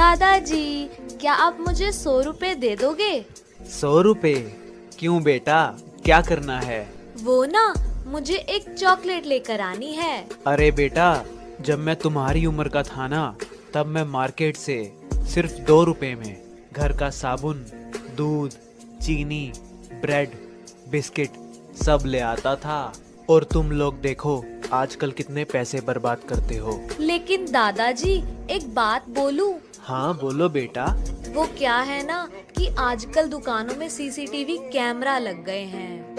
दादाजी, क्या आप मुझे 100 रुपए दे दोगे? 100 रुपए? क्यों बेटा, क्या करना है? वो ना, मुझे एक चॉकलेट लेकर आनी है। अरे बेटा, जब मैं तुम्हारी उम्र का था ना, तब मैं मार्केट से सिर्फ 2 रुपए में घर का साबुन, दूध, चीनी, ब्रेड, बिस्किट सब ले आता था। और तुम लोग देखो आजकल कितने पैसे बर्बाद करते हो। लेकिन दादाजी, एक बात बोलूं? हाँ बोलो बेटा। वो क्या है ना कि आजकल दुकानों में सीसीटीवी कैमरा लग गए हैं।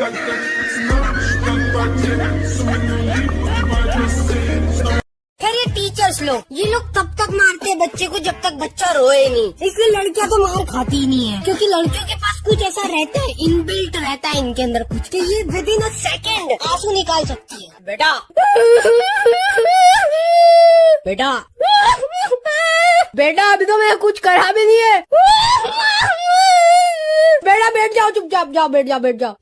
खैर ये टीचर्स लोग, ये लोग तब तक मारते हैं बच्चे को जब तक बच्चा रोए नहीं। इसलिए लड़कियां तो मार खाती ही नहीं है, क्योंकि लड़कियों के पास कुछ ऐसा रहता है, इनबिल्ट रहता है इनके अंदर कुछ, कि ये विद इन अ सेकेंड आंसू निकाल सकती है। बेटा बेटा बेटा, अभी तो मैं कुछ करा भी नहीं है। बेटा बैठ जाओ, चुपचाप जाओ, बैठ जाओ।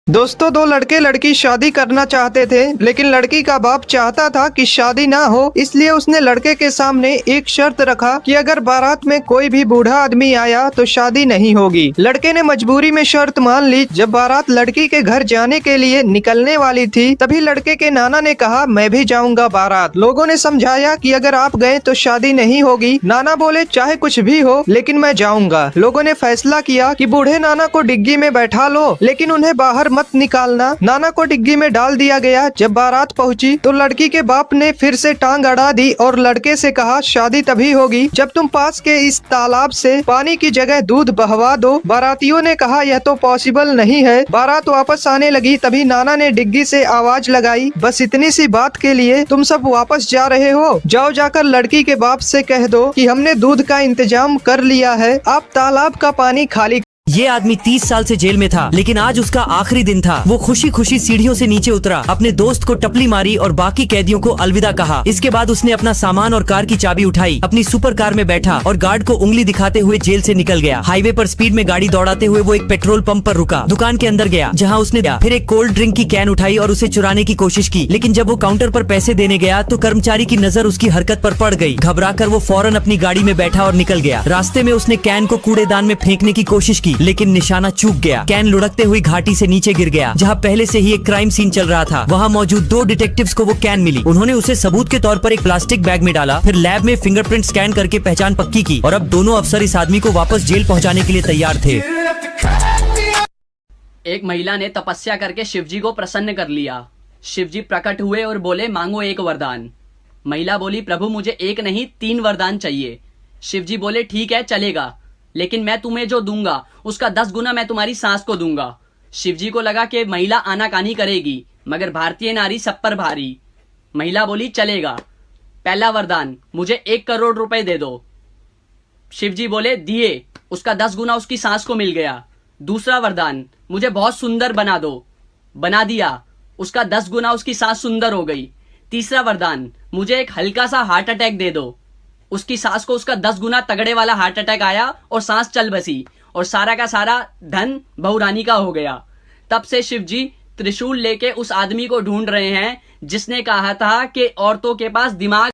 दोस्तों, 2 लड़के लड़की शादी करना चाहते थे, लेकिन लड़की का बाप चाहता था कि शादी ना हो, इसलिए उसने लड़के के सामने एक शर्त रखा कि अगर बारात में कोई भी बूढ़ा आदमी आया तो शादी नहीं होगी। लड़के ने मजबूरी में शर्त मान ली। जब बारात लड़की के घर जाने के लिए निकलने वाली थी, तभी लड़के के नाना ने कहा, मैं भी जाऊंगा बारात। लोगों ने समझाया कि अगर आप गए तो शादी नहीं होगी। नाना बोले, चाहे कुछ भी हो, लेकिन मैं जाऊंगा। लोगों ने फैसला किया कि बूढ़े नाना को डिग्गी में बैठा लो, लेकिन उन्हें बाहर मत निकालना। नाना को डिग्गी में डाल दिया गया। जब बारात पहुंची तो लड़की के बाप ने फिर से टांग अड़ा दी और लड़के से कहा, शादी तभी होगी जब तुम पास के इस तालाब से पानी की जगह दूध बहवा दो। बारातियों ने कहा, यह तो पॉसिबल नहीं है। बारात वापस आने लगी, तभी नाना ने डिग्गी से आवाज लगाई, बस इतनी सी बात के लिए तुम सब वापस जा रहे हो? जाओ, जाकर लड़की के बाप से कह दो कि हमने दूध का इंतजाम कर लिया है, आप तालाब का पानी खाली। ये आदमी 30 साल से जेल में था, लेकिन आज उसका आखिरी दिन था। वो खुशी खुशी सीढ़ियों से नीचे उतरा, अपने दोस्त को टपली मारी और बाकी कैदियों को अलविदा कहा। इसके बाद उसने अपना सामान और कार की चाबी उठाई, अपनी सुपर कार में बैठा और गार्ड को उंगली दिखाते हुए जेल से निकल गया। हाईवे पर स्पीड में गाड़ी दौड़ाते हुए वो एक पेट्रोल पंप पर रुका, दुकान के अंदर गया, जहाँ उसने फिर एक कोल्ड ड्रिंक की कैन उठाई और उसे चुराने की कोशिश की। लेकिन जब वो काउंटर पर पैसे देने गया तो कर्मचारी की नजर उसकी हरकत पर पड़ गई। घबराकर वो फौरन अपनी गाड़ी में बैठा और निकल गया। रास्ते में उसने कैन को कूड़ेदान में फेंकने की कोशिश की, लेकिन निशाना चूक गया। कैन लुढ़कते हुई घाटी से नीचे गिर गया, जहाँ पहले से ही एक क्राइम सीन चल रहा था। वहाँ मौजूद 2 डिटेक्टिव्स को वो कैन मिली। उन्होंने उसे सबूत के तौर पर एक प्लास्टिक बैग में डाला, फिर लैब में फिंगरप्रिंट स्कैन करके पहचान पक्की की और अब दोनों अफसर इस आदमी को वापस जेल पहुँचाने के लिए तैयार थे। एक महिला ने तपस्या करके शिवजी को प्रसन्न कर लिया। शिवजी प्रकट हुए और बोले, मांगो एक वरदान। महिला बोली, प्रभु मुझे एक नहीं 3 वरदान चाहिए। शिवजी बोले, ठीक है चलेगा, लेकिन मैं तुम्हें जो दूंगा उसका 10 गुना मैं तुम्हारी सास को दूंगा। शिवजी को लगा कि महिला आनाकानी करेगी, मगर भारतीय नारी सब पर भारी। महिला बोली, चलेगा। पहला वरदान, मुझे 1 करोड़ रुपए दे दो। शिवजी बोले, दिए, उसका 10 गुना उसकी सास को मिल गया। दूसरा वरदान, मुझे बहुत सुंदर बना दो। बना दिया, उसका 10 गुना उसकी सास सुंदर हो गई। तीसरा वरदान, मुझे एक हल्का सा हार्ट अटैक दे दो। उसकी सास को उसका 10 गुना तगड़े वाला हार्ट अटैक आया और सांस चल बसी और सारा का सारा धन बहुरानी का हो गया। तब से शिवजी त्रिशूल लेके उस आदमी को ढूंढ रहे हैं जिसने कहा था कि औरतों के पास दिमाग